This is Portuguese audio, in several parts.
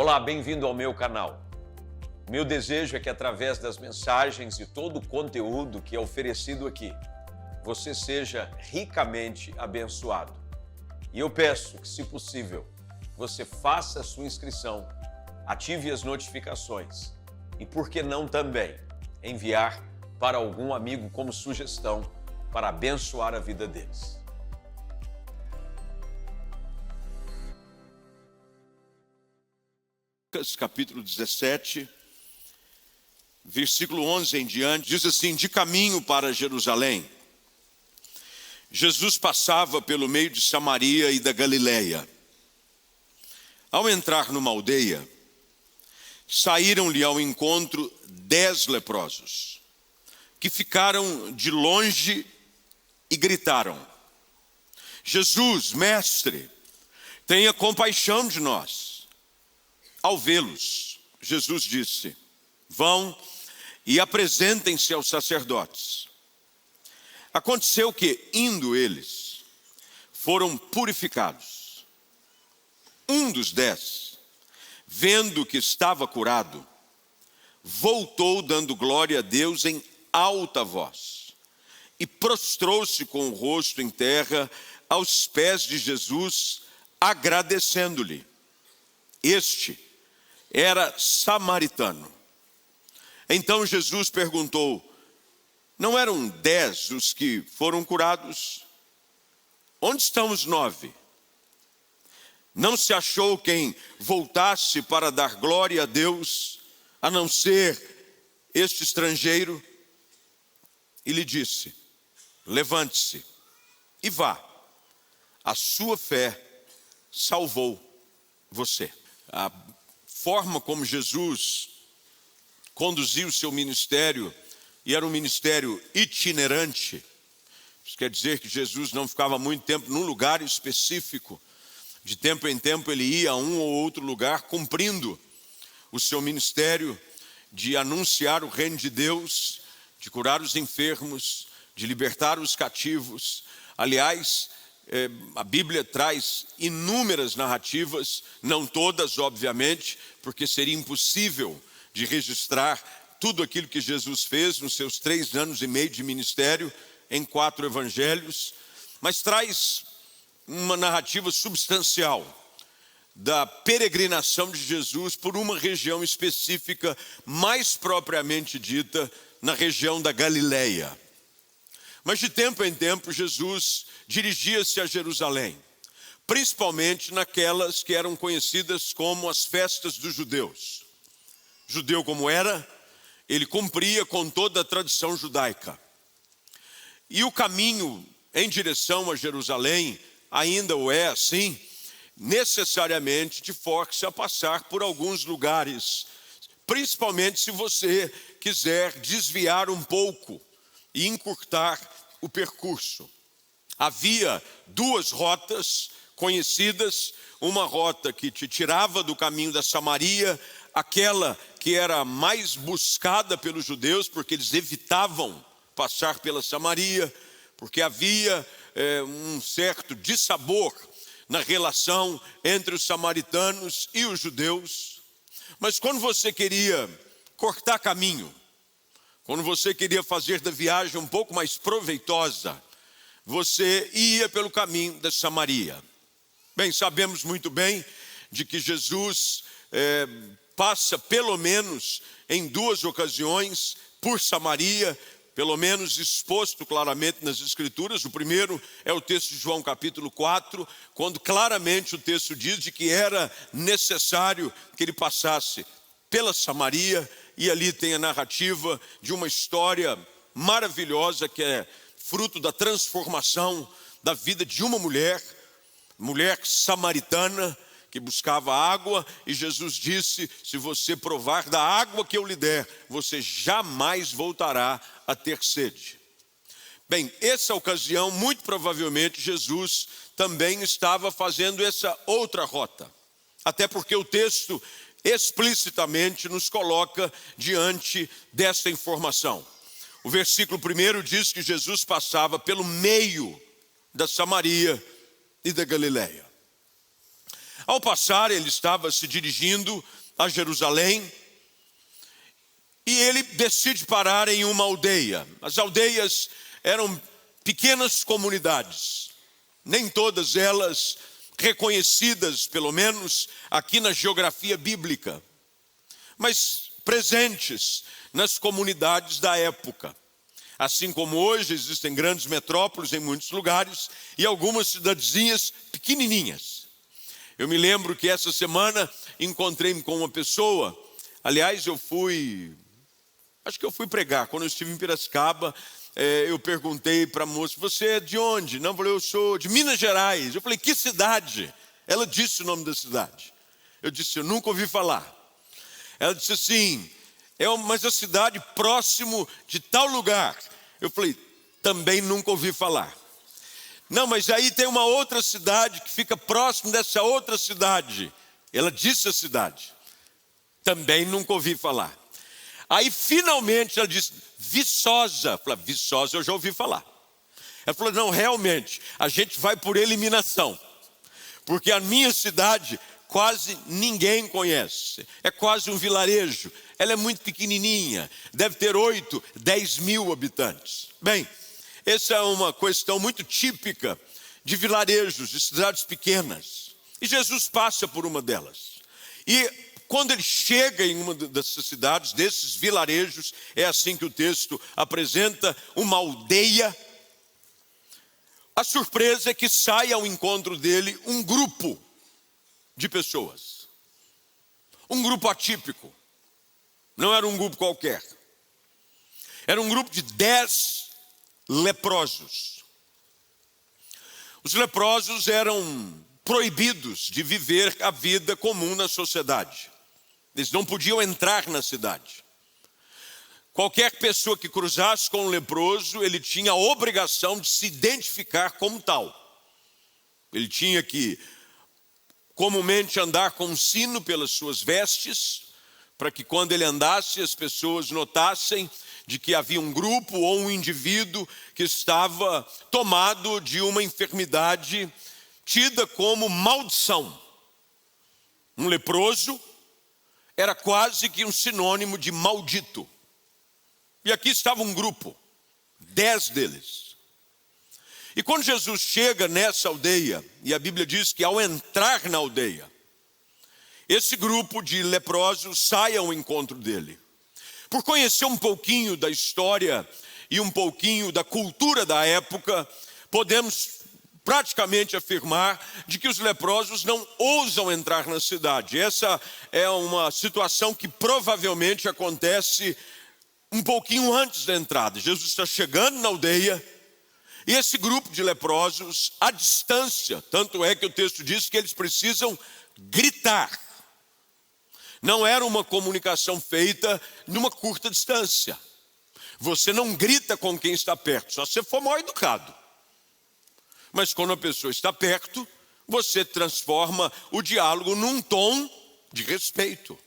Olá, bem-vindo ao meu canal. Meu desejo é que através das mensagens e todo o conteúdo que é oferecido aqui, você seja ricamente abençoado. E eu peço que, se possível, você faça a sua inscrição, ative as notificações e, por que não também, enviar para algum amigo como sugestão para abençoar a vida deles. Lucas capítulo 17, versículo 11 em diante, diz assim: de caminho para Jerusalém, Jesus passava pelo meio de Samaria e da Galileia. Ao entrar numa aldeia, saíram-lhe ao encontro 10 leprosos, que ficaram de longe e gritaram: Jesus, mestre, tenha compaixão de nós. Ao vê-los, Jesus disse: vão e apresentem-se aos sacerdotes. Aconteceu que, indo eles, foram purificados. Um dos 10, vendo que estava curado, voltou dando glória a Deus em alta voz e prostrou-se com o rosto em terra aos pés de Jesus, agradecendo-lhe. Este era samaritano. Então Jesus perguntou: não eram 10 os que foram curados? Onde estão os 9? Não se achou quem voltasse para dar glória a Deus, a não ser este estrangeiro? E lhe disse: levante-se e vá, a sua fé salvou você. A forma como Jesus conduziu o seu ministério, e era um ministério itinerante, isso quer dizer que Jesus não ficava muito tempo num lugar específico. De tempo em tempo ele ia a um ou outro lugar, cumprindo o seu ministério de anunciar o reino de Deus, de curar os enfermos, de libertar os cativos. Aliás, a Bíblia traz inúmeras narrativas, não todas, obviamente, porque seria impossível de registrar tudo aquilo que Jesus fez nos seus 3 anos e meio de ministério em 4 evangelhos, mas traz uma narrativa substancial da peregrinação de Jesus por uma região específica, mais propriamente dita, na região da Galileia. Mas de tempo em tempo Jesus dirigia-se a Jerusalém, principalmente naquelas que eram conhecidas como as festas dos judeus. Judeu como era, ele cumpria com toda a tradição judaica. E o caminho em direção a Jerusalém ainda o é assim, necessariamente te força a passar por alguns lugares, principalmente se você quiser desviar um pouco e encurtar o percurso. Havia 2 rotas conhecidas, uma rota que te tirava do caminho da Samaria, aquela que era mais buscada pelos judeus, porque eles evitavam passar pela Samaria, porque havia um certo dissabor na relação entre os samaritanos e os judeus. Mas quando você queria cortar caminho, quando você queria fazer da viagem um pouco mais proveitosa, você ia pelo caminho da Samaria. Bem, sabemos muito bem de que Jesus passa pelo menos em 2 ocasiões por Samaria, pelo menos exposto claramente nas Escrituras. O primeiro é o texto de João capítulo 4, quando claramente o texto diz de que era necessário que ele passasse pela Samaria, e ali tem a narrativa de uma história maravilhosa que é fruto da transformação da vida de uma mulher samaritana, que buscava água, e Jesus disse: se você provar da água que eu lhe der, você jamais voltará a ter sede. Bem, essa ocasião, muito provavelmente, Jesus também estava fazendo essa outra rota, até porque o texto explicitamente nos coloca diante desta informação. O versículo 1 diz que Jesus passava pelo meio da Samaria e da Galileia. Ao passar, ele estava se dirigindo a Jerusalém e ele decide parar em uma aldeia. As aldeias eram pequenas comunidades, nem todas elas reconhecidas, pelo menos aqui na geografia bíblica, mas presentes nas comunidades da época. Assim como hoje existem grandes metrópoles em muitos lugares e algumas cidadezinhas pequenininhas. Eu me lembro que essa semana encontrei-me com uma pessoa, aliás acho que eu fui pregar, quando eu estive em Piracicaba, eu perguntei para a moça, você é de onde? Não, eu falei, eu sou de Minas Gerais. Eu falei, que cidade? Ela disse o nome da cidade. Eu disse, eu nunca ouvi falar. Ela disse assim, mas a cidade próximo de tal lugar. Eu falei, também nunca ouvi falar. Não, mas aí tem uma outra cidade que fica próximo dessa outra cidade. Ela disse a cidade. Também nunca ouvi falar. Aí finalmente ela disse, Viçosa. Eu falei, Viçosa eu já ouvi falar. Ela falou, não, realmente, a gente vai por eliminação. Porque a minha cidade quase ninguém conhece. É quase um vilarejo. Ela é muito pequenininha. Deve ter 8, 10 mil habitantes. Bem, essa é uma questão muito típica de vilarejos, de cidades pequenas. E Jesus passa por uma delas. E quando ele chega em uma dessas cidades, desses vilarejos, é assim que o texto apresenta uma aldeia. A surpresa é que sai ao encontro dele um grupo de pessoas. Um grupo atípico. Não era um grupo qualquer. Era um grupo de 10 leprosos. Os leprosos eram proibidos de viver a vida comum na sociedade. Eles não podiam entrar na cidade. Qualquer pessoa que cruzasse com um leproso, ele tinha a obrigação de se identificar como tal. Ele tinha que comumente andar com um sino pelas suas vestes, para que quando ele andasse as pessoas notassem de que havia um grupo ou um indivíduo que estava tomado de uma enfermidade tida como maldição. Um leproso era quase que um sinônimo de maldito. E aqui estava um grupo, 10 deles. E quando Jesus chega nessa aldeia, e a Bíblia diz que ao entrar na aldeia, esse grupo de leprosos sai ao encontro dele. Por conhecer um pouquinho da história e um pouquinho da cultura da época, podemos praticamente afirmar de que os leprosos não ousam entrar na cidade. Essa é uma situação que provavelmente acontece um pouquinho antes da entrada. Jesus está chegando na aldeia e esse grupo de leprosos, à distância, tanto é que o texto diz que eles precisam gritar. Não era uma comunicação feita numa curta distância. Você não grita com quem está perto, só se você for mal educado. Mas quando a pessoa está perto, você transforma o diálogo num tom de respeito.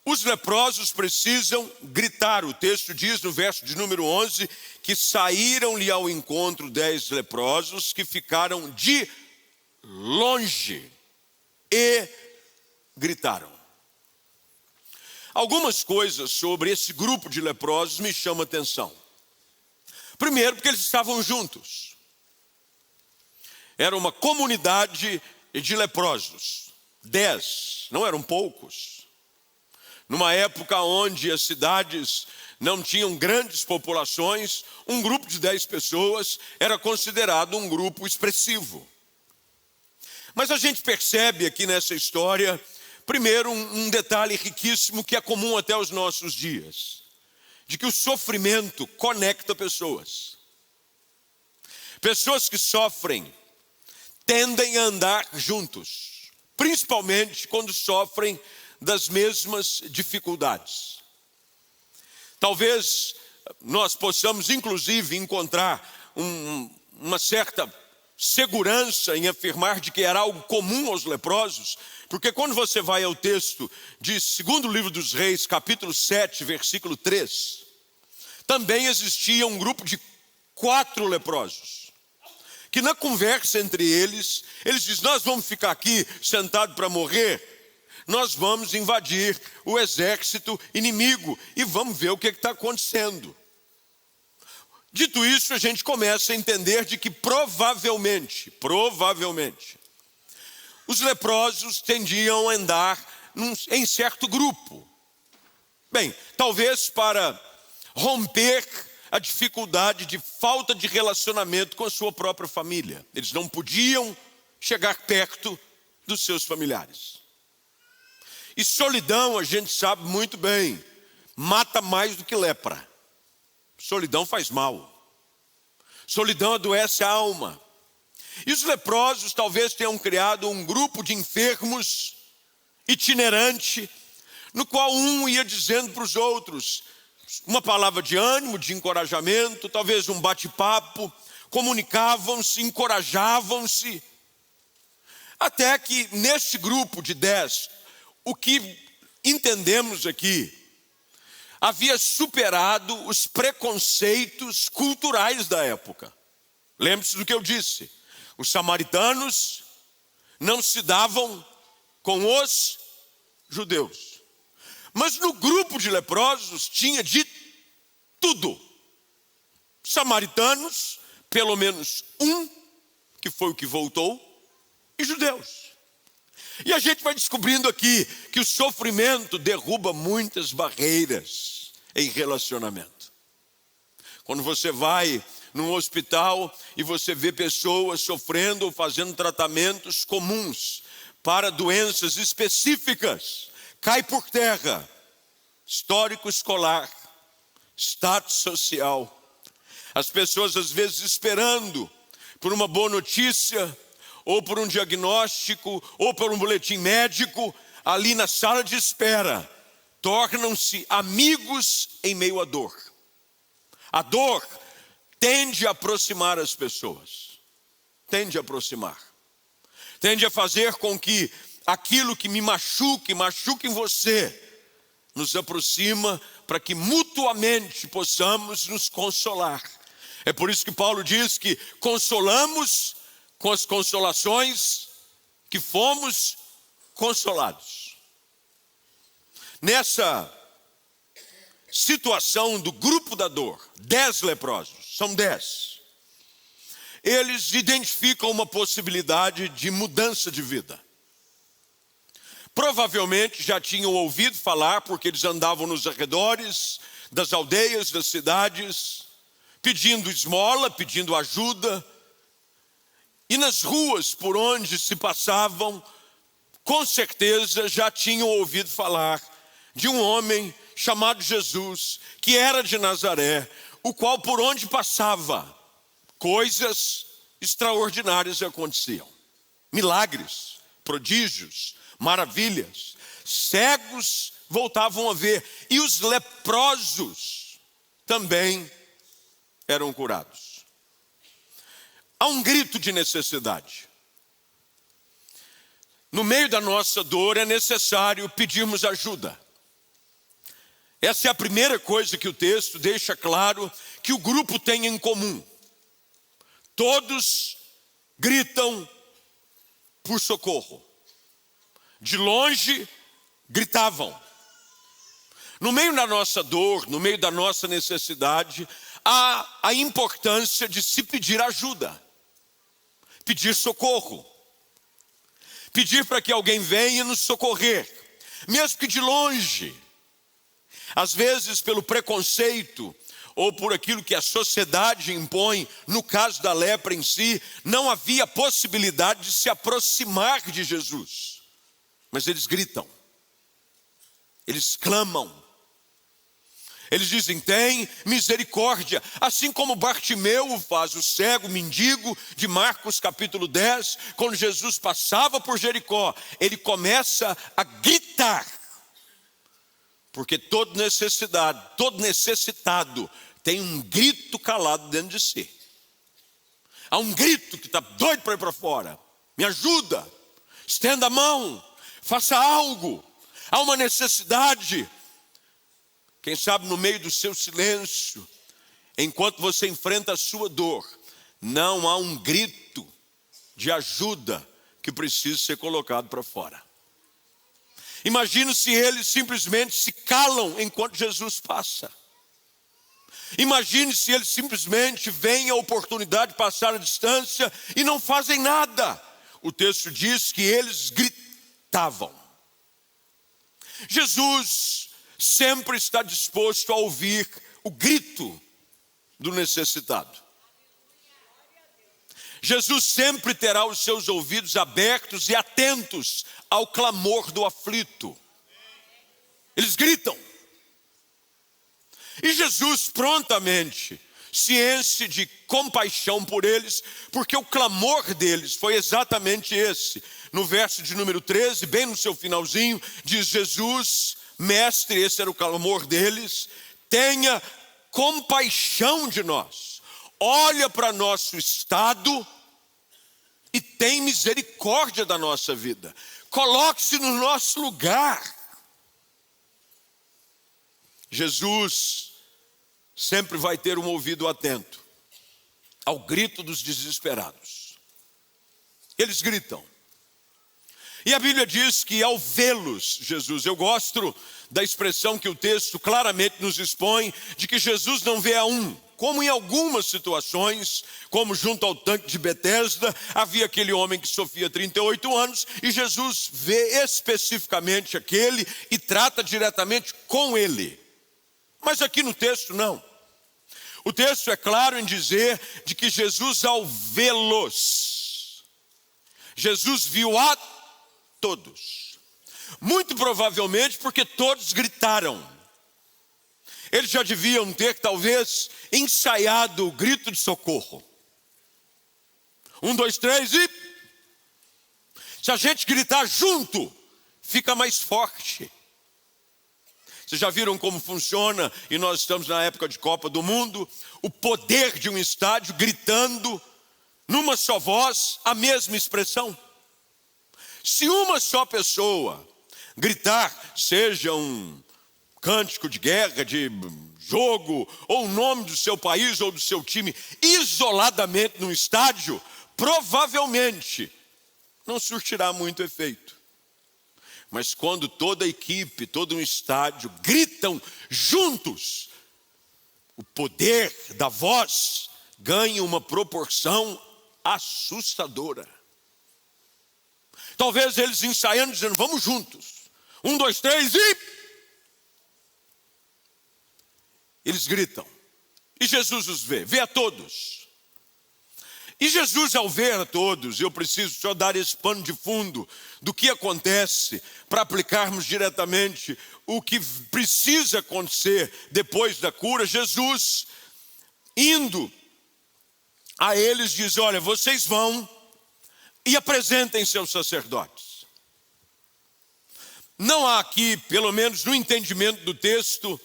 Os leprosos precisam gritar. O texto diz no verso de número 11 que saíram-lhe ao encontro 10 leprosos que ficaram de longe e gritaram. Algumas coisas sobre esse grupo de leprosos me chamam a atenção. Primeiro, porque eles estavam juntos. Era uma comunidade de leprosos. 10, não eram poucos. Numa época onde as cidades não tinham grandes populações, um grupo de 10 pessoas era considerado um grupo expressivo. Mas a gente percebe aqui nessa história, primeiro, um detalhe riquíssimo que é comum até os nossos dias. De que o sofrimento conecta pessoas. Pessoas que sofrem tendem a andar juntos, principalmente quando sofrem das mesmas dificuldades. Talvez nós possamos, inclusive, encontrar uma certa segurança em afirmar de que era algo comum aos leprosos, porque quando você vai ao texto de 2º livro dos Reis, capítulo 7, versículo 3, também existia um grupo de 4 leprosos, que na conversa entre eles dizem: nós vamos ficar aqui sentados para morrer? Nós vamos invadir o exército inimigo e vamos ver o que está acontecendo. Dito isso, a gente começa a entender de que provavelmente, os leprosos tendiam a andar em certo grupo. Bem, talvez para romper a dificuldade de falta de relacionamento com a sua própria família. Eles não podiam chegar perto dos seus familiares. E solidão, a gente sabe muito bem, mata mais do que lepra. Solidão faz mal. Solidão adoece a alma. E os leprosos talvez tenham criado um grupo de enfermos itinerante, no qual um ia dizendo para os outros uma palavra de ânimo, de encorajamento, talvez um bate-papo, comunicavam-se, encorajavam-se. Até que neste grupo de 10, o que entendemos aqui, havia superado os preconceitos culturais da época. Lembre-se do que eu disse: os samaritanos não se davam com os judeus. Mas no grupo de leprosos tinha de tudo. Samaritanos, pelo menos um, que foi o que voltou, e judeus. E a gente vai descobrindo aqui que o sofrimento derruba muitas barreiras em relacionamento. Quando você vai num hospital e você vê pessoas sofrendo ou fazendo tratamentos comuns para doenças específicas, cai por terra histórico escolar, status social. As pessoas às vezes esperando por uma boa notícia, ou por um diagnóstico, ou por um boletim médico, ali na sala de espera, tornam-se amigos em meio à dor. A dor tende a aproximar as pessoas, tende a aproximar, tende a fazer com que aquilo que me machuque em você, nos aproxima para que mutuamente possamos nos consolar. É por isso que Paulo diz que consolamos com as consolações que fomos consolados. Nessa situação do grupo da dor, 10 leprosos, são 10. Eles identificam uma possibilidade de mudança de vida. Provavelmente já tinham ouvido falar, porque eles andavam nos arredores das aldeias, das cidades, pedindo esmola, pedindo ajuda. E nas ruas por onde se passavam, com certeza já tinham ouvido falar de um homem chamado Jesus, que era de Nazaré, o qual por onde passava, coisas extraordinárias aconteciam. Milagres, prodígios, maravilhas. Cegos voltavam a ver, e os leprosos também eram curados. Há um grito de necessidade. No meio da nossa dor é necessário pedirmos ajuda. Essa é a primeira coisa que o texto deixa claro que o grupo tem em comum. Todos gritam por socorro. De longe gritavam. No meio da nossa dor, no meio da nossa necessidade, há a importância de se pedir ajuda. Pedir socorro, pedir para que alguém venha nos socorrer, mesmo que de longe. Às vezes pelo preconceito, ou por aquilo que a sociedade impõe, no caso da lepra em si, não havia possibilidade de se aproximar de Jesus. Mas eles gritam, eles clamam, eles dizem: tem misericórdia. Assim como Bartimeu faz, o cego, mendigo, de Marcos capítulo 10, quando Jesus passava por Jericó, ele começa a gritar. Porque todo necessitado tem um grito calado dentro de si. Há um grito que está doido para ir para fora. Me ajuda, estenda a mão, faça algo. Há uma necessidade. Quem sabe no meio do seu silêncio, enquanto você enfrenta a sua dor, não há um grito de ajuda que precisa ser colocado para fora. Imagina se eles simplesmente se calam enquanto Jesus passa. Imagine se eles simplesmente veem a oportunidade de passar a distância e não fazem nada. O texto diz que eles gritavam. Jesus sempre está disposto a ouvir o grito do necessitado. Jesus sempre terá os seus ouvidos abertos e atentos ao clamor do aflito. Eles gritam. E Jesus prontamente se enche de compaixão por eles, porque o clamor deles foi exatamente esse. No verso de número 13, bem no seu finalzinho, diz Jesus: Mestre, esse era o clamor deles, tenha compaixão de nós. Olha para nosso estado e tem misericórdia da nossa vida. Coloque-se no nosso lugar. Jesus sempre vai ter um ouvido atento ao grito dos desesperados. Eles gritam. E a Bíblia diz que ao vê-los, Jesus, eu gosto da expressão que o texto claramente nos expõe, de que Jesus não vê a um, como em algumas situações, como junto ao tanque de Betesda, havia aquele homem que sofria 38 anos, e Jesus vê especificamente aquele e trata diretamente com ele. Mas aqui no texto não. O texto é claro em dizer de que Jesus, ao vê-los, Jesus viu a todos. Muito provavelmente porque todos gritaram. Eles já deviam ter talvez ensaiado o grito de socorro. 1, 2, 3 e... Se a gente gritar junto, fica mais forte. Vocês já viram como funciona, e nós estamos na época de Copa do Mundo, o poder de um estádio gritando numa só voz a mesma expressão. Se uma só pessoa gritar, seja um cântico de guerra, de jogo, ou o nome do seu país ou do seu time, isoladamente no estádio, provavelmente não surtirá muito efeito. Mas quando toda a equipe, todo um estádio gritam juntos, o poder da voz ganha uma proporção assustadora. Talvez eles ensaiando, dizendo, vamos juntos. 1, 2, 3 e... Eles gritam. E Jesus os vê a todos. E Jesus, ao ver a todos, eu preciso só dar esse pano de fundo do que acontece para aplicarmos diretamente o que precisa acontecer depois da cura. Jesus, indo a eles, diz, olha, vocês vão e apresentem seus sacerdotes. Não há aqui, pelo menos no entendimento do texto,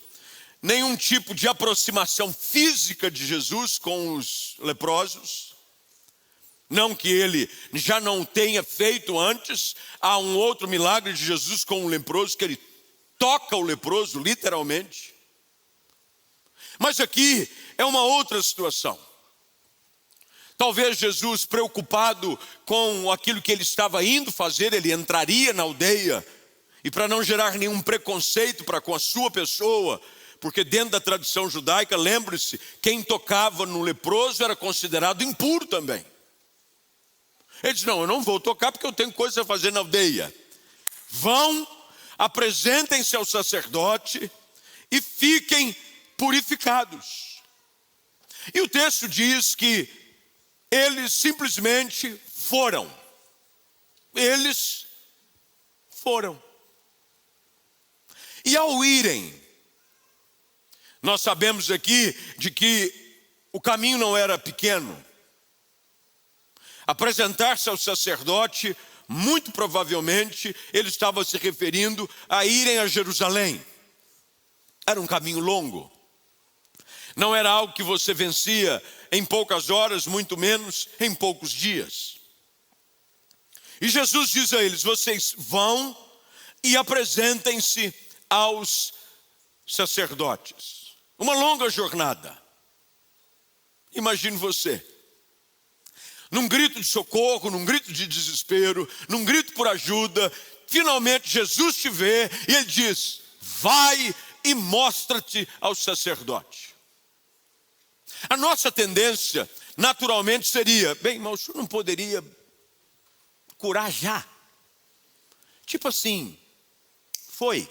nenhum tipo de aproximação física de Jesus com os leprosos. Não que ele já não tenha feito antes. Há um outro milagre de Jesus com o leproso, que ele toca o leproso, literalmente. Mas aqui é uma outra situação. Talvez Jesus, preocupado com aquilo que ele estava indo fazer, ele entraria na aldeia, e para não gerar nenhum preconceito para com a sua pessoa, porque dentro da tradição judaica, lembre-se, quem tocava no leproso era considerado impuro também. Ele diz, não, eu não vou tocar porque eu tenho coisa a fazer na aldeia. Vão, apresentem-se ao sacerdote e fiquem purificados. E o texto diz que eles simplesmente foram. Eles foram. E ao irem, nós sabemos aqui de que o caminho não era pequeno. Apresentar-se ao sacerdote, muito provavelmente, ele estava se referindo a irem a Jerusalém. Era um caminho longo. Não era algo que você vencia em poucas horas, muito menos em poucos dias. E Jesus diz a eles, vocês vão e apresentem-se aos sacerdotes. Uma longa jornada. Imagine você, num grito de socorro, num grito de desespero, num grito por ajuda, finalmente Jesus te vê e ele diz: vai e mostra-te ao sacerdote. A nossa tendência, naturalmente, seria: bem, mas o senhor não poderia curar já? Tipo assim, foi.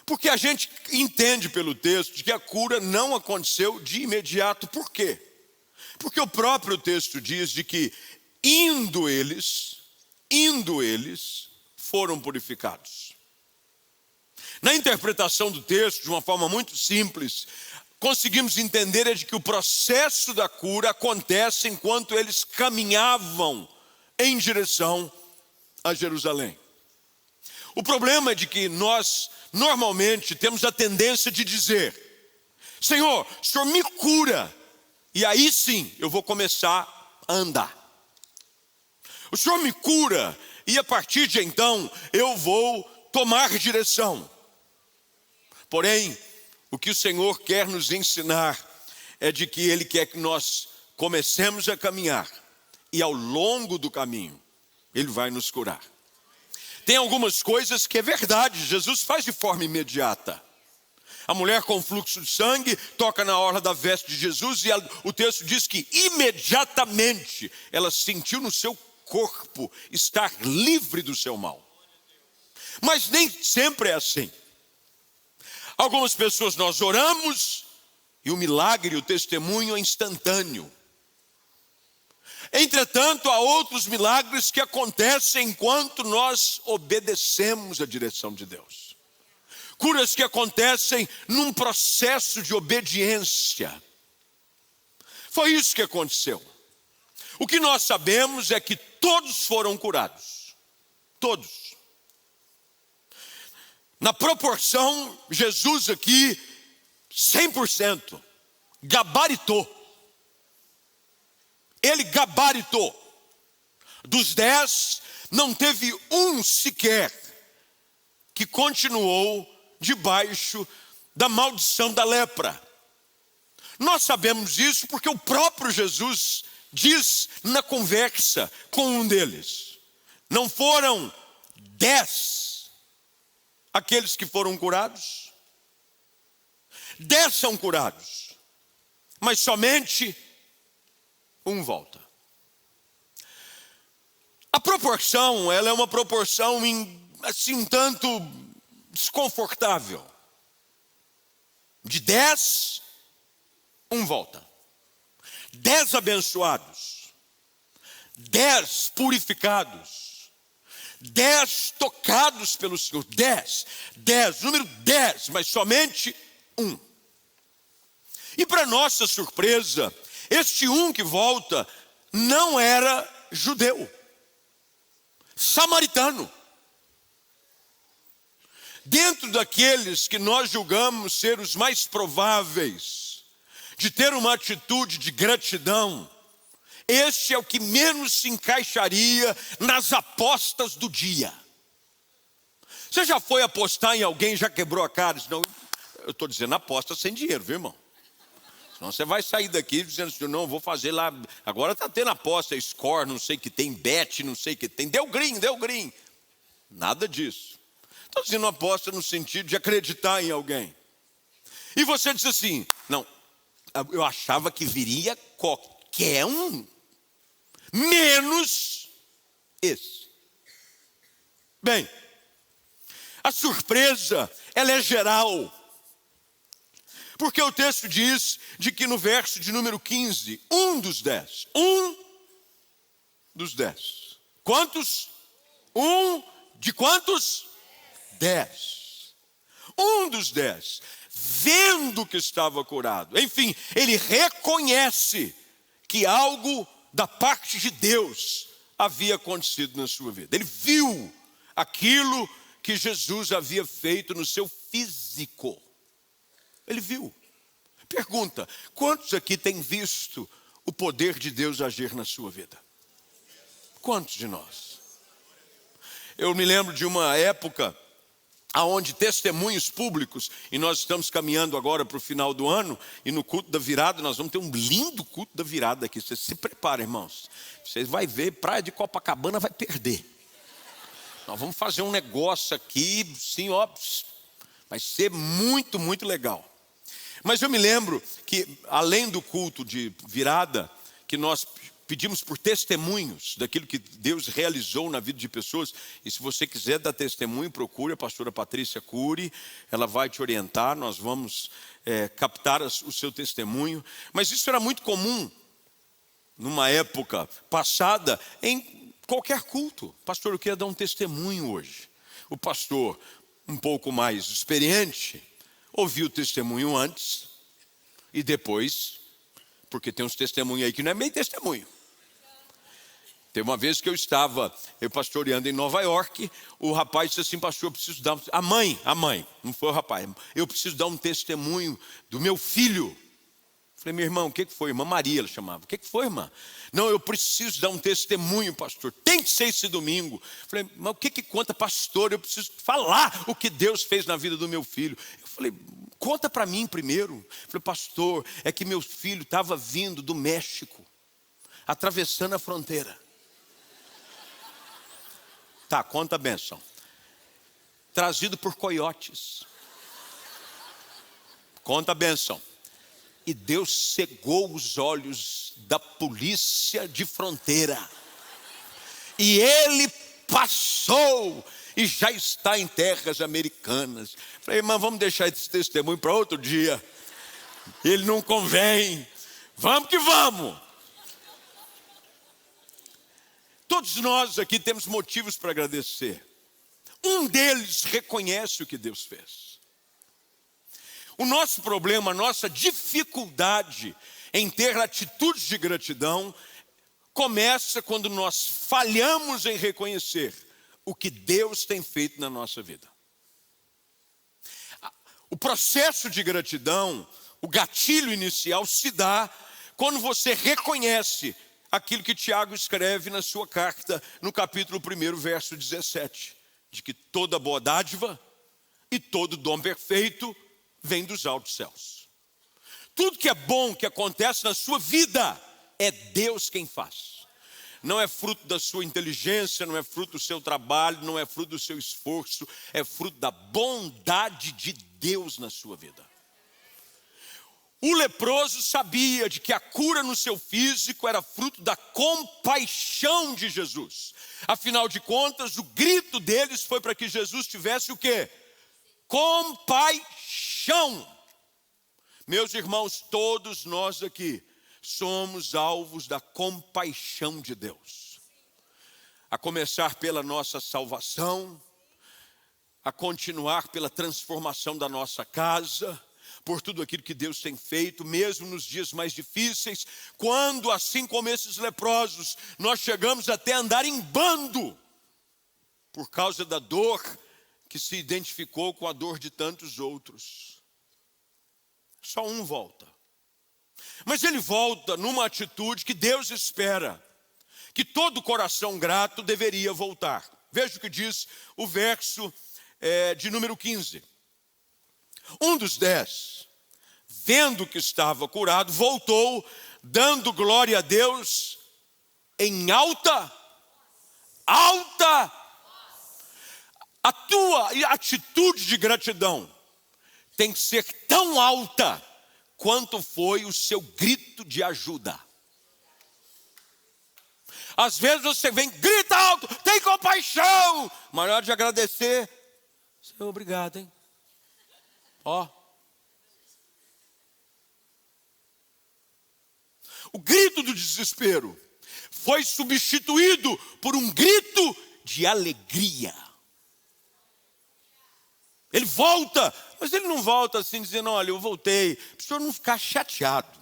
Porque a gente entende pelo texto que a cura não aconteceu de imediato. Por quê? Porque o próprio texto diz de que indo eles, foram purificados. Na interpretação do texto, de uma forma muito simples, conseguimos entender de que o processo da cura acontece enquanto eles caminhavam em direção a Jerusalém. O problema é de que nós normalmente temos a tendência de dizer: Senhor, o Senhor me cura, e aí sim eu vou começar a andar. O Senhor me cura, e a partir de então eu vou tomar direção. Porém, o que o Senhor quer nos ensinar é de que Ele quer que nós comecemos a caminhar, e ao longo do caminho Ele vai nos curar. Tem algumas coisas que é verdade, Jesus faz de forma imediata. A mulher com fluxo de sangue toca na orla da veste de Jesus e o texto diz que imediatamente ela sentiu no seu corpo estar livre do seu mal. Mas nem sempre é assim. Algumas pessoas nós oramos e o milagre, o testemunho é instantâneo. Entretanto, há outros milagres que acontecem enquanto nós obedecemos a direção de Deus. Curas que acontecem num processo de obediência. Foi isso que aconteceu. O que nós sabemos é que todos foram curados. Todos. Na proporção, Jesus aqui, 100%, gabaritou. Ele gabaritou. Dos 10, não teve um sequer que continuou debaixo da maldição da lepra. Nós sabemos isso porque o próprio Jesus diz na conversa com um deles: não foram 10 aqueles que foram curados? 10 são curados, mas somente um volta. A proporção, ela é uma proporção assim um tanto desconfortável. De 10, um volta. 10 abençoados, 10 purificados, 10 tocados pelo Senhor, 10, número 10, mas somente um. E para nossa surpresa, este um que volta não era judeu, samaritano. Dentro daqueles que nós julgamos ser os mais prováveis de ter uma atitude de gratidão, este é o que menos se encaixaria nas apostas do dia. Você já foi apostar em alguém, já quebrou a cara? Não, eu estou dizendo aposta sem dinheiro, viu, irmão? Senão você vai sair daqui dizendo assim: não, vou fazer lá. Agora está tendo aposta, score, não sei o que tem, bet, não sei o que tem. Deu green. Nada disso. Estou dizendo aposta no sentido de acreditar em alguém. E você diz assim: não, eu achava que viria qualquer um, menos esse. Bem, a surpresa, ela é geral. Porque o texto diz de que no verso de número 15, um dos 10. Quantos? De quantos? 10. Um dos 10. Vendo que estava curado. Enfim, ele reconhece que algo da parte de Deus havia acontecido na sua vida. Ele viu aquilo que Jesus havia feito no seu físico. Ele viu. Pergunta: quantos aqui têm visto o poder de Deus agir na sua vida? Quantos de nós? Eu me lembro de uma época aonde testemunhos públicos, e nós estamos caminhando agora para o final do ano, e no culto da virada, nós vamos ter um lindo culto da virada aqui. Vocês se preparem, irmãos. Vocês vão ver, Praia de Copacabana vai perder. Nós vamos fazer um negócio aqui, sim, ó, vai ser muito, muito legal. Mas eu me lembro que, além do culto de virada, que nós pedimos por testemunhos daquilo que Deus realizou na vida de pessoas. E se você quiser dar testemunho, procure a pastora Patrícia Cury. Ela vai te orientar, nós vamos captar o seu testemunho. Mas isso era muito comum, numa época passada, em qualquer culto. Pastor, eu queria dar um testemunho hoje. O pastor, um pouco mais experiente, ouviu o testemunho antes e depois, porque tem uns testemunhos aí que não é meio testemunho. Teve uma vez que eu pastoreando em Nova York, o rapaz disse assim: pastor, eu preciso dar a mãe, não foi o rapaz, eu preciso dar um testemunho do meu filho. Falei: meu irmão, o que foi? Irmã Maria, ela chamava. O que foi, irmã? Não, eu preciso dar um testemunho, pastor, tem que ser esse domingo. Falei: mas o que conta, pastor? Eu preciso falar o que Deus fez na vida do meu filho. Eu falei: conta para mim primeiro. Falei: pastor, é que meu filho estava vindo do México, atravessando a fronteira. Tá, conta a bênção. Trazido por coiotes. Conta a bênção. E Deus cegou os olhos da polícia de fronteira. E ele passou e já está em terras americanas. Falei: irmã, vamos deixar esse testemunho para outro dia. Ele não convém. Vamos que vamos. Todos nós aqui temos motivos para agradecer. Um deles reconhece o que Deus fez. O nosso problema, a nossa dificuldade em ter atitudes de gratidão começa quando nós falhamos em reconhecer o que Deus tem feito na nossa vida. O processo de gratidão, o gatilho inicial se dá quando você reconhece aquilo que Tiago escreve na sua carta, no capítulo 1, verso 17, de que toda boa dádiva e todo dom perfeito vem dos altos céus. Tudo que é bom que acontece na sua vida é Deus quem faz. Não é fruto da sua inteligência, não é fruto do seu trabalho, não é fruto do seu esforço, é fruto da bondade de Deus na sua vida. O leproso sabia de que a cura no seu físico era fruto da compaixão de Jesus. Afinal de contas, o grito deles foi para que Jesus tivesse o quê? Compaixão. Meus irmãos, todos nós aqui somos alvos da compaixão de Deus. A começar pela nossa salvação, a continuar pela transformação da nossa casa, por tudo aquilo que Deus tem feito, mesmo nos dias mais difíceis, quando, assim como esses leprosos, nós chegamos até a andar em bando, por causa da dor que se identificou com a dor de tantos outros. Só um volta. Mas ele volta numa atitude que Deus espera, que todo coração grato deveria voltar. Veja o que diz o verso de número 15. Um dos 10, vendo que estava curado, voltou, dando glória a Deus em alta. A tua atitude de gratidão tem que ser tão alta quanto foi o seu grito de ajuda. Às vezes você vem, grita alto, tem compaixão, mas na hora de agradecer, Senhor, obrigado, hein? Ó. O grito do desespero foi substituído por um grito de alegria. Ele volta, mas ele não volta assim dizendo: olha, eu voltei, para o senhor não ficar chateado,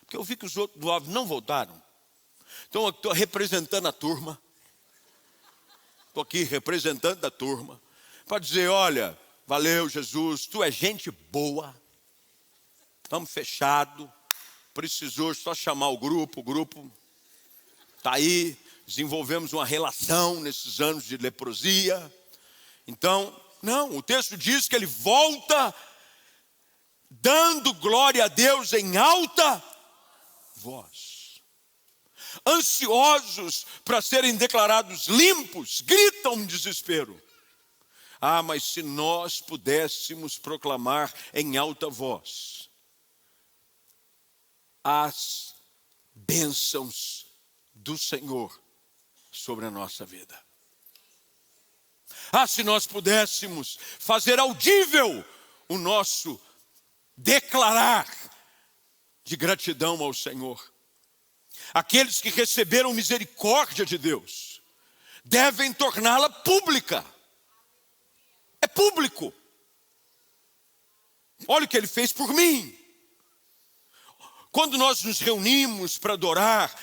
porque eu vi que os outros do alvo não voltaram. Então eu estou representando a turma, estou aqui representando a turma, para dizer: olha, valeu Jesus, tu é gente boa, estamos fechados, precisou só chamar o grupo está aí, desenvolvemos uma relação nesses anos de leprosia. Então, Não, o texto diz que ele volta dando glória a Deus em alta voz. Ansiosos para serem declarados limpos, gritam de desespero. Ah, mas se nós pudéssemos proclamar em alta voz as bênçãos do Senhor sobre a nossa vida. Ah, se nós pudéssemos fazer audível o nosso declarar de gratidão ao Senhor. Aqueles que receberam misericórdia de Deus devem torná-la pública. É público. Olha o que ele fez por mim. Quando nós nos reunimos para adorar,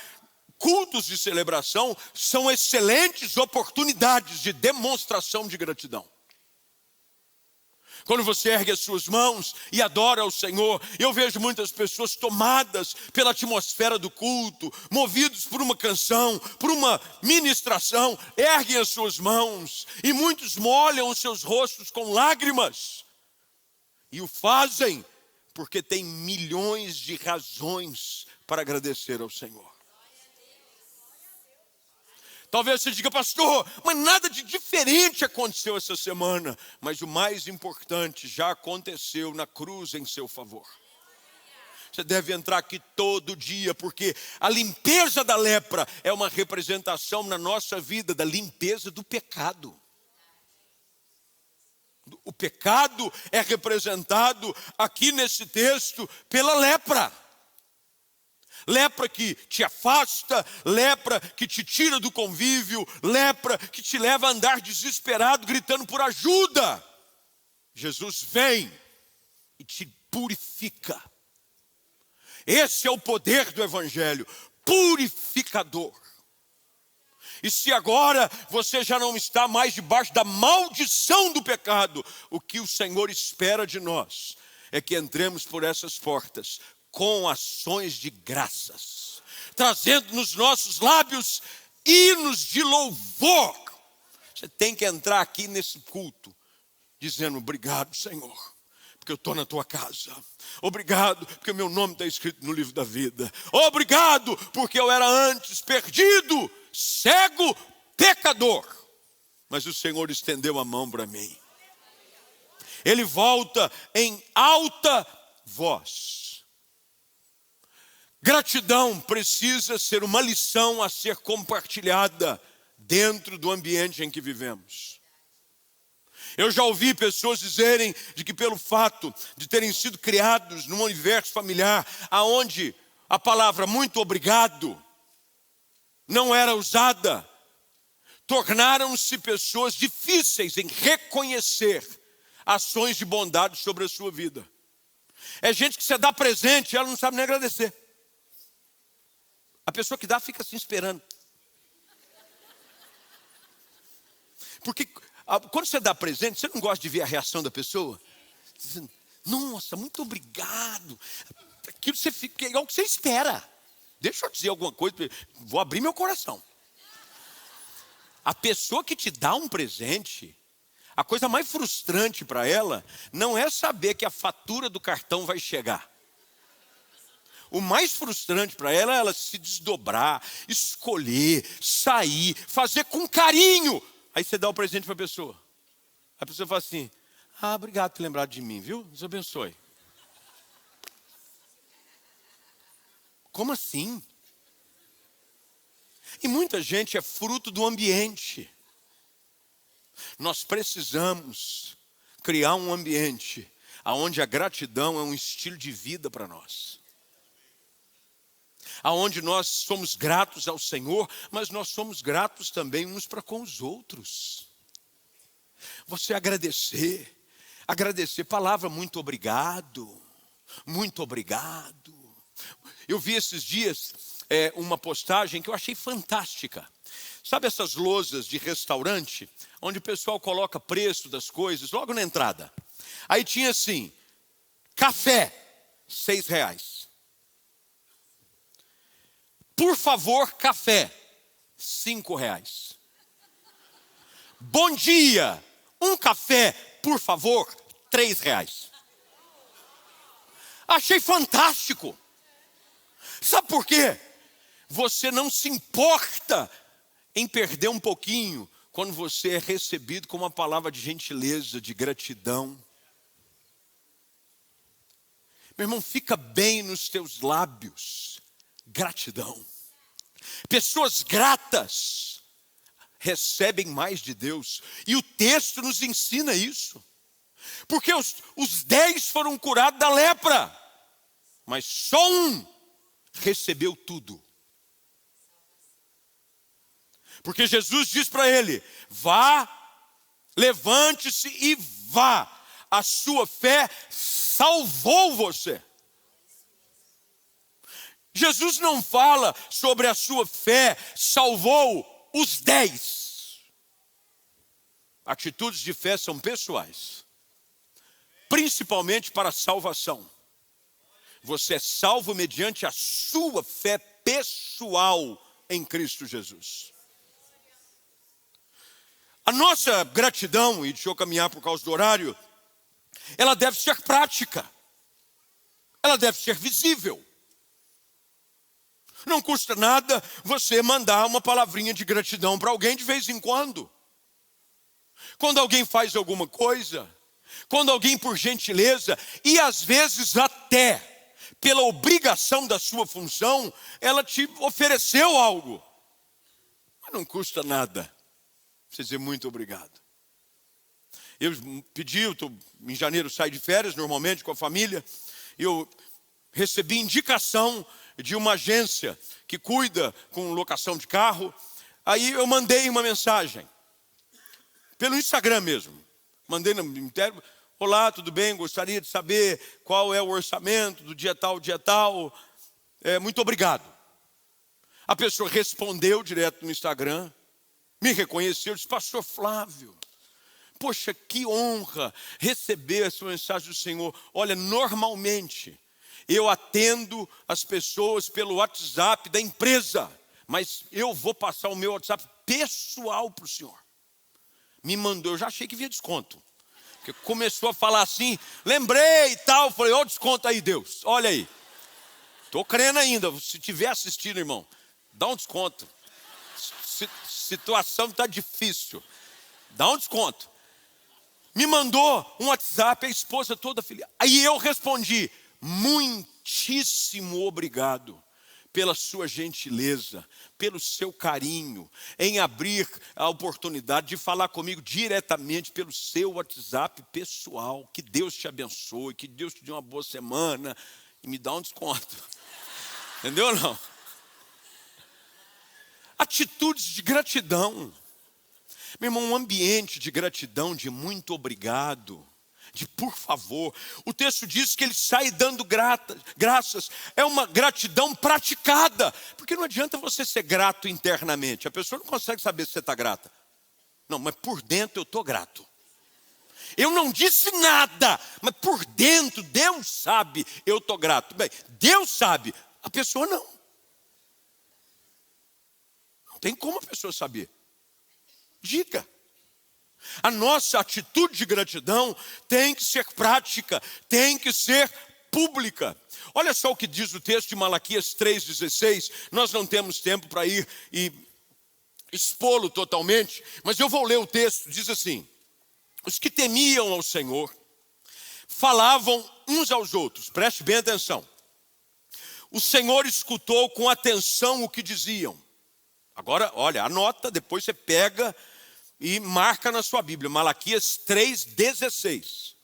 cultos de celebração são excelentes oportunidades de demonstração de gratidão. Quando você ergue as suas mãos e adora ao Senhor, eu vejo muitas pessoas tomadas pela atmosfera do culto, movidos por uma canção, por uma ministração, erguem as suas mãos e muitos molham os seus rostos com lágrimas. E o fazem porque tem milhões de razões para agradecer ao Senhor. Talvez você diga, pastor, mas nada de diferente aconteceu essa semana. Mas o mais importante já aconteceu na cruz em seu favor. Você deve entrar aqui todo dia, porque a limpeza da lepra é uma representação na nossa vida da limpeza do pecado. O pecado é representado aqui nesse texto pela lepra. Lepra que te afasta, lepra que te tira do convívio, lepra que te leva a andar desesperado, gritando por ajuda. Jesus vem e te purifica. Esse é o poder do Evangelho, purificador. E se agora você já não está mais debaixo da maldição do pecado, o que o Senhor espera de nós é que entremos por essas portas com ações de graças, trazendo nos nossos lábios hinos de louvor. Você tem que entrar aqui nesse culto dizendo, obrigado, Senhor, porque eu estou na tua casa. Obrigado, porque o meu nome está escrito no livro da vida. Obrigado, porque eu era antes perdido, cego, pecador, mas o Senhor estendeu a mão para mim. Ele volta em alta voz. Gratidão precisa ser uma lição a ser compartilhada dentro do ambiente em que vivemos. Eu já ouvi pessoas dizerem de que pelo fato de terem sido criados num universo familiar aonde a palavra muito obrigado não era usada, tornaram-se pessoas difíceis em reconhecer ações de bondade sobre a sua vida. É gente que você dá presente e ela não sabe nem agradecer. A pessoa que dá fica assim esperando. Porque quando você dá presente, você não gosta de ver a reação da pessoa? Dizendo, nossa, muito obrigado. Aquilo você fica, é o que você espera. Deixa eu dizer alguma coisa, vou abrir meu coração. A pessoa que te dá um presente, a coisa mais frustrante para ela não é saber que a fatura do cartão vai chegar. O mais frustrante para ela é ela se desdobrar, escolher, sair, fazer com carinho. Aí você dá o presente para a pessoa. A pessoa fala assim, obrigado por lembrar de mim, viu? Deus abençoe. Como assim? E muita gente é fruto do ambiente. Nós precisamos criar um ambiente onde a gratidão é um estilo de vida para nós. Aonde nós somos gratos ao Senhor, mas nós somos gratos também uns para com os outros. Você agradecer, palavra muito obrigado, muito obrigado. Eu vi esses dias uma postagem que eu achei fantástica. Sabe essas lousas de restaurante, onde o pessoal coloca preço das coisas logo na entrada? Aí tinha assim, café, R$6. Por favor, café, R$5. Bom dia, um café por favor, R$3. Achei fantástico. Sabe por quê? Você não se importa em perder um pouquinho quando você é recebido com uma palavra de gentileza, de gratidão. Meu irmão, fica bem nos teus lábios, gratidão. Pessoas gratas recebem mais de Deus. E o texto nos ensina isso. Porque os 10 foram curados da lepra, mas só um recebeu tudo. Porque Jesus diz para ele: vá, levante-se e vá. A sua fé salvou você. Jesus não fala sobre a sua fé salvou os 10. Atitudes de fé são pessoais, principalmente para a salvação. Você é salvo mediante a sua fé pessoal em Cristo Jesus. A nossa gratidão, e deixa eu caminhar por causa do horário, ela deve ser prática. Ela deve ser visível. Não custa nada você mandar uma palavrinha de gratidão para alguém de vez em quando. Quando alguém faz alguma coisa, quando alguém por gentileza, e às vezes até pela obrigação da sua função, ela te ofereceu algo. Mas não custa nada você dizer muito obrigado. Eu pedi, em janeiro saio de férias, normalmente com a família, eu recebi indicação de uma agência que cuida com locação de carro. Aí eu mandei uma mensagem, pelo Instagram mesmo. Mandei no interno: olá, tudo bem? Gostaria de saber qual é o orçamento do dia tal, muito obrigado. A pessoa respondeu direto no Instagram, me reconheceu, disse: pastor Flávio, poxa, que honra receber essa mensagem do Senhor. Olha, normalmente eu atendo as pessoas pelo WhatsApp da empresa, mas eu vou passar o meu WhatsApp pessoal para o senhor. Me mandou, eu já achei que vinha desconto. Porque começou a falar assim, lembrei e tal. Falei: ó, desconto aí, Deus, olha aí. Estou crendo ainda, se tiver assistindo, irmão, dá um desconto. Situação está difícil, dá um desconto. Me mandou um WhatsApp, a esposa toda feliz. Aí eu respondi: muitíssimo obrigado pela sua gentileza, pelo seu carinho, em abrir a oportunidade de falar comigo diretamente pelo seu WhatsApp pessoal. Que Deus te abençoe, que Deus te dê uma boa semana e me dá um desconto. Entendeu ou não? Atitudes de gratidão. Meu irmão, um ambiente de gratidão, de muito obrigado, de por favor. O texto diz que ele sai dando graças. É uma gratidão praticada. Porque não adianta você ser grato internamente. A pessoa não consegue saber se você está grata. Não, mas por dentro eu estou grato. Eu não disse nada, mas por dentro Deus sabe, eu estou grato. Bem, Deus sabe, a pessoa não. Não tem como a pessoa saber. Diga. A nossa atitude de gratidão tem que ser prática, tem que ser pública. Olha só o que diz o texto de Malaquias 3,16. Nós não temos tempo para ir e expô-lo totalmente, mas eu vou ler o texto. Diz assim: os que temiam ao Senhor falavam uns aos outros. Preste bem atenção. O Senhor escutou com atenção o que diziam. Agora, olha, anota, depois você pega e marca na sua Bíblia, Malaquias 3,16.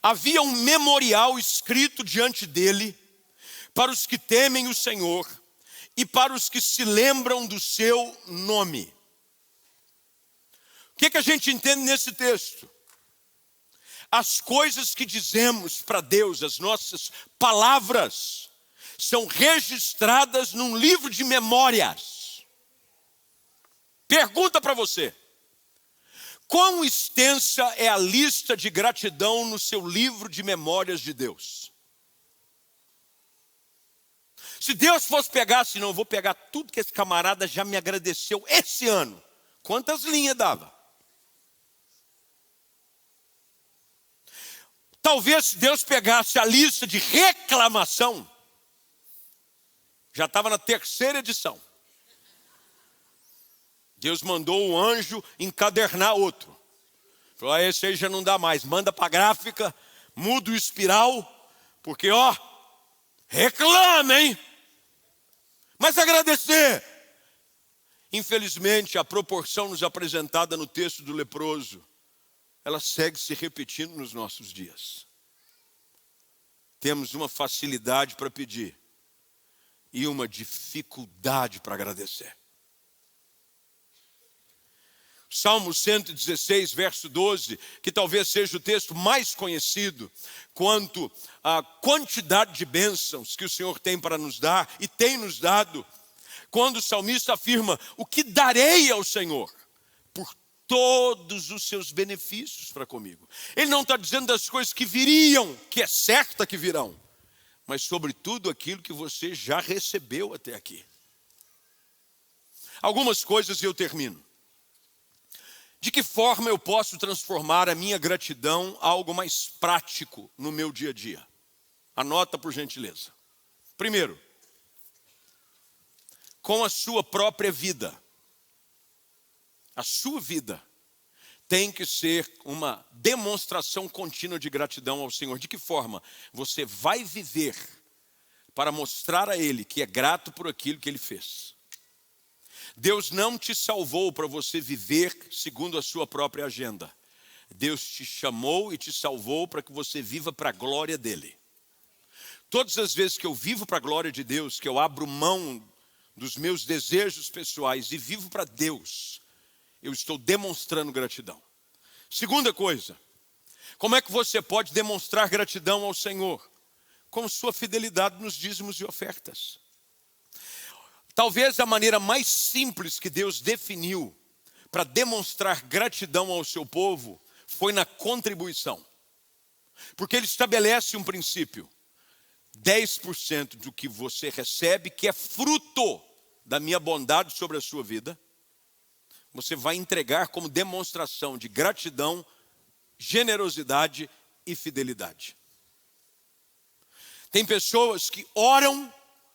Havia um memorial escrito diante dele para os que temem o Senhor e para os que se lembram do seu nome. O que a gente entende nesse texto? As coisas que dizemos para Deus, as nossas palavras, são registradas num livro de memórias. Pergunta para você: quão extensa é a lista de gratidão no seu livro de memórias de Deus? Se Deus fosse pegar assim, não, eu vou pegar tudo que esse camarada já me agradeceu esse ano, quantas linhas dava? Talvez se Deus pegasse a lista de reclamação, já estava na 3ª edição. Deus mandou o anjo encadernar outro. Falou, esse aí já não dá mais, manda para a gráfica, muda o espiral, porque reclama, hein? Mas agradecer. Infelizmente, a proporção nos apresentada no texto do leproso, ela segue se repetindo nos nossos dias. Temos uma facilidade para pedir e uma dificuldade para agradecer. Salmo 116, verso 12, que talvez seja o texto mais conhecido quanto à quantidade de bênçãos que o Senhor tem para nos dar e tem nos dado. Quando o salmista afirma, o que darei ao Senhor por todos os seus benefícios para comigo. Ele não está dizendo das coisas que viriam, que é certa que virão, mas sobretudo aquilo que você já recebeu até aqui. Algumas coisas e eu termino. De que forma eu posso transformar a minha gratidão em algo mais prático no meu dia a dia? Anota por gentileza. Primeiro, com a sua própria vida. A sua vida tem que ser uma demonstração contínua de gratidão ao Senhor. De que forma? Você vai viver para mostrar a Ele que é grato por aquilo que Ele fez. Deus não te salvou para você viver segundo a sua própria agenda. Deus te chamou e te salvou para que você viva para a glória dEle. Todas as vezes que eu vivo para a glória de Deus, que eu abro mão dos meus desejos pessoais e vivo para Deus, eu estou demonstrando gratidão. Segunda coisa, como é que você pode demonstrar gratidão ao Senhor? Com sua fidelidade nos dízimos e ofertas. Talvez a maneira mais simples que Deus definiu para demonstrar gratidão ao seu povo foi na contribuição. Porque Ele estabelece um princípio. 10% do que você recebe, que é fruto da minha bondade sobre a sua vida, você vai entregar como demonstração de gratidão, generosidade e fidelidade. Tem pessoas que oram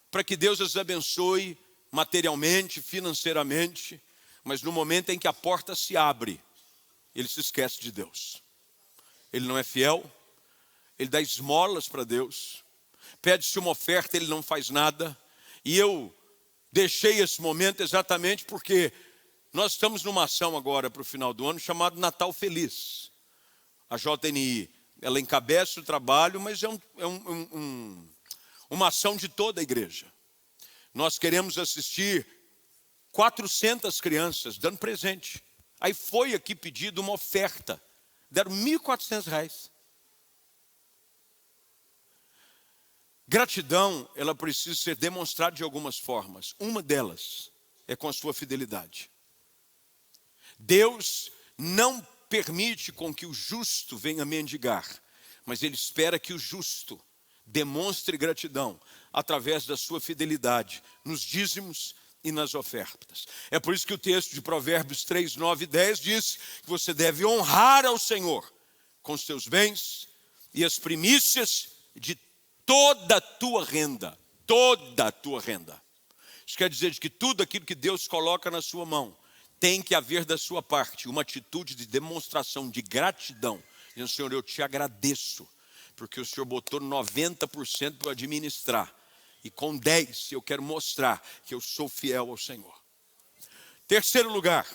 para que Deus as abençoe materialmente, financeiramente, mas no momento em que a porta se abre, ele se esquece de Deus. Ele não é fiel, ele dá esmolas para Deus, pede-se uma oferta, ele não faz nada. E eu deixei esse momento exatamente porque nós estamos numa ação agora para o final do ano chamada Natal Feliz. A JNI, ela encabeça o trabalho, mas é uma ação de toda a igreja. Nós queremos assistir 400 crianças dando presente. Aí foi aqui pedido uma oferta. Deram R$1.400. Gratidão, ela precisa ser demonstrada de algumas formas. Uma delas é com a sua fidelidade. Deus não permite com que o justo venha mendigar, mas Ele espera que o justo demonstre gratidão através da sua fidelidade nos dízimos e nas ofertas. É por isso que o texto de Provérbios 3, 9 e 10 diz que você deve honrar ao Senhor com os seus bens e as primícias de toda a tua renda. Toda a tua renda. Isso quer dizer que tudo aquilo que Deus coloca na sua mão, tem que haver da sua parte uma atitude de demonstração de gratidão. Dizendo, Senhor, eu te agradeço, porque o Senhor botou 90% para administrar. E com 10% eu quero mostrar que eu sou fiel ao Senhor. Terceiro lugar,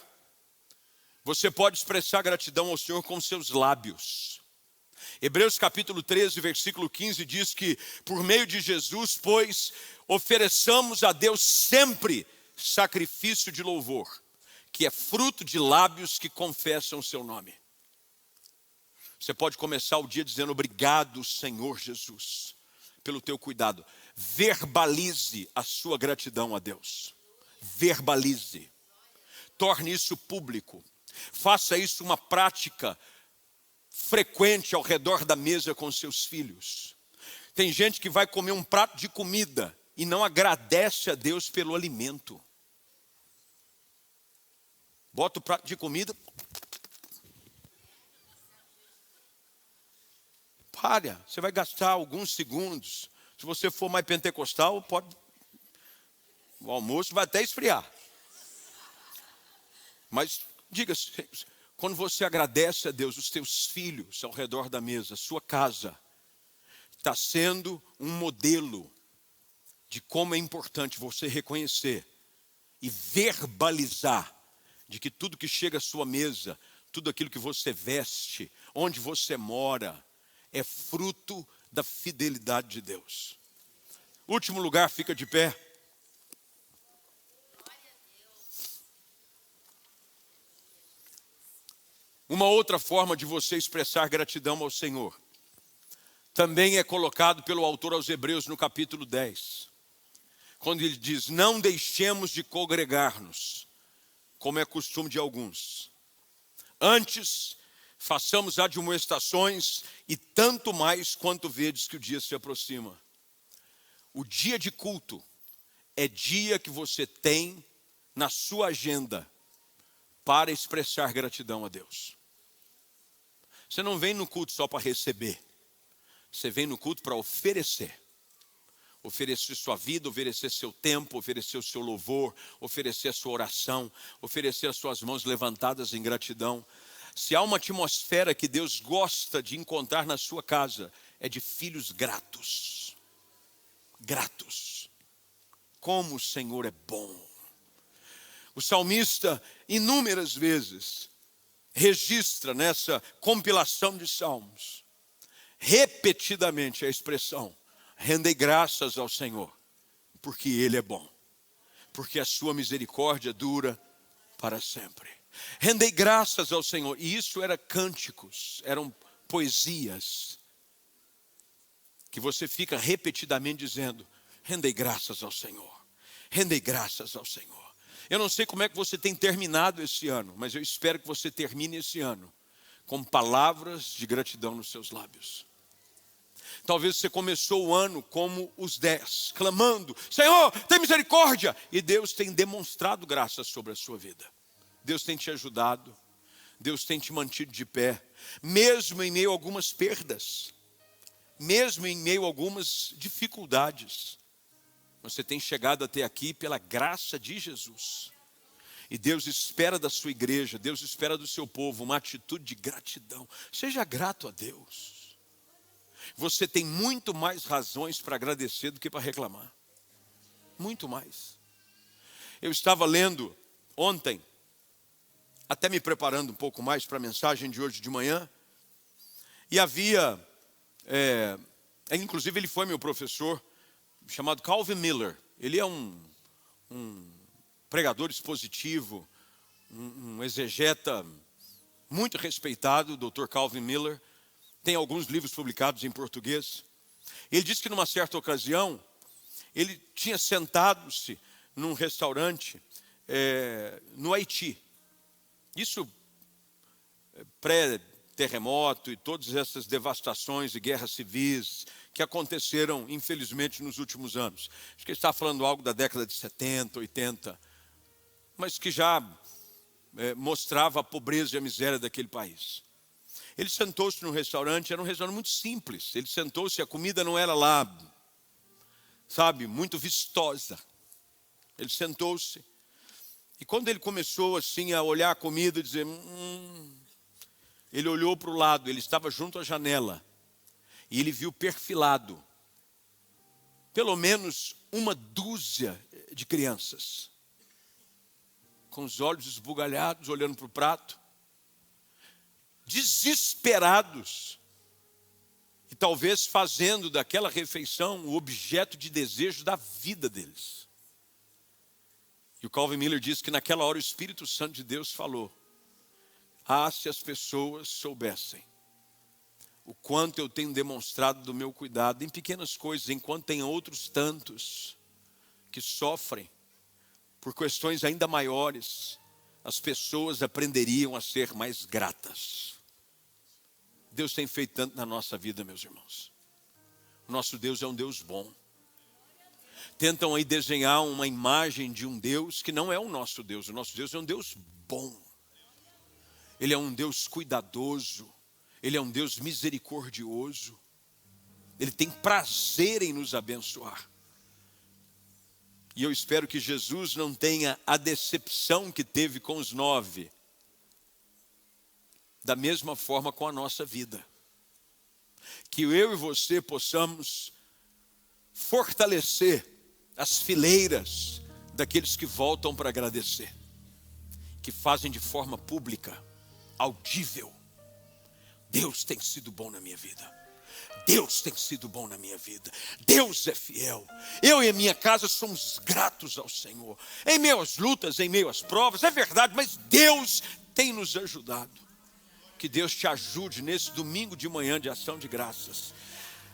você pode expressar gratidão ao Senhor com seus lábios. Hebreus capítulo 13, versículo 15 diz que por meio de Jesus, pois, ofereçamos a Deus sempre sacrifício de louvor, que é fruto de lábios que confessam o seu nome. Você pode começar o dia dizendo obrigado, Senhor Jesus, pelo teu cuidado. Verbalize a sua gratidão a Deus. Verbalize. Torne isso público. Faça isso uma prática frequente ao redor da mesa com seus filhos. Tem gente que vai comer um prato de comida e não agradece a Deus pelo alimento. Bota o prato de comida. Pare, você vai gastar alguns segundos. Se você for mais pentecostal, o almoço vai até esfriar. Mas diga, quando você agradece a Deus, os teus filhos ao redor da mesa, a sua casa, está sendo um modelo de como é importante você reconhecer e verbalizar de que tudo que chega à sua mesa, tudo aquilo que você veste, onde você mora, é fruto da fidelidade de Deus. Último lugar, fica de pé. Uma outra forma de você expressar gratidão ao Senhor também é colocado pelo autor aos Hebreus no capítulo 10. Quando ele diz, não deixemos de congregar-nos, como é costume de alguns. Antes, façamos admoestações e tanto mais quanto vedes que o dia se aproxima. O dia de culto é dia que você tem na sua agenda para expressar gratidão a Deus. Você não vem no culto só para receber. Você vem no culto para oferecer. Oferecer sua vida, oferecer seu tempo, oferecer o seu louvor, oferecer a sua oração, oferecer as suas mãos levantadas em gratidão. Se há uma atmosfera que Deus gosta de encontrar na sua casa, é de filhos gratos. Gratos. Como o Senhor é bom. O salmista, inúmeras vezes, registra nessa compilação de salmos, repetidamente a expressão, rendei graças ao Senhor, porque Ele é bom, porque a sua misericórdia dura para sempre. Rendei graças ao Senhor, e isso era cânticos, eram poesias, que você fica repetidamente dizendo, rendei graças ao Senhor, rendei graças ao Senhor. Eu não sei como é que você tem terminado esse ano, mas eu espero que você termine esse ano com palavras de gratidão nos seus lábios. Talvez você começou o ano como os 10, clamando, Senhor, tem misericórdia. E Deus tem demonstrado graça sobre a sua vida. Deus tem te ajudado, Deus tem te mantido de pé, mesmo em meio a algumas perdas, mesmo em meio a algumas dificuldades. Você tem chegado até aqui pela graça de Jesus. E Deus espera da sua igreja, Deus espera do seu povo uma atitude de gratidão. Seja grato a Deus. Você tem muito mais razões para agradecer do que para reclamar. Muito mais. Eu estava lendo ontem, até me preparando um pouco mais para a mensagem de hoje de manhã, e havia, inclusive ele foi meu professor, chamado Calvin Miller. Ele é um pregador expositivo, um exegeta muito respeitado, o Dr. Calvin Miller. Tem alguns livros publicados em português. Ele disse que numa certa ocasião, ele tinha sentado-se num restaurante no Haiti. Isso pré-terremoto e todas essas devastações e guerras civis que aconteceram, infelizmente, nos últimos anos. Acho que ele está falando algo da década de 70, 80, mas que já mostrava a pobreza e a miséria daquele país. Ele sentou-se num restaurante, era um restaurante muito simples. Ele sentou-se, a comida não era lá, sabe, muito vistosa. Ele sentou-se, e quando ele começou assim a olhar a comida e dizer, ele olhou para o lado, ele estava junto à janela, e ele viu perfilado, pelo menos uma dúzia de crianças, com os olhos esbugalhados, olhando para o prato, desesperados, e talvez fazendo daquela refeição o objeto de desejo da vida deles. E o Calvin Miller diz que naquela hora o Espírito Santo de Deus falou, se as pessoas soubessem o quanto eu tenho demonstrado do meu cuidado em pequenas coisas, enquanto tem outros tantos que sofrem por questões ainda maiores, as pessoas aprenderiam a ser mais gratas. Deus tem feito tanto na nossa vida, meus irmãos. O nosso Deus é um Deus bom. Tentam aí desenhar uma imagem de um Deus que não é o nosso Deus. O nosso Deus é um Deus bom. Ele é um Deus cuidadoso. Ele é um Deus misericordioso. Ele tem prazer em nos abençoar. E eu espero que Jesus não tenha a decepção que teve com os 9, da mesma forma com a nossa vida. Que eu e você possamos fortalecer as fileiras daqueles que voltam para agradecer, que fazem de forma pública, audível: Deus tem sido bom na minha vida. Deus tem sido bom na minha vida. Deus é fiel. Eu e a minha casa somos gratos ao Senhor. Em meio às lutas, em meio às provas, é verdade, mas Deus tem nos ajudado. Que Deus te ajude nesse domingo de manhã de ação de graças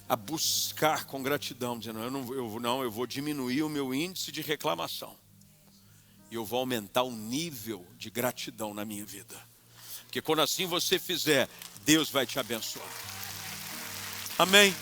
a buscar com gratidão, dizendo: eu vou diminuir o meu índice de reclamação e eu vou aumentar o nível de gratidão na minha vida. Porque quando assim você fizer, Deus vai te abençoar. Amém.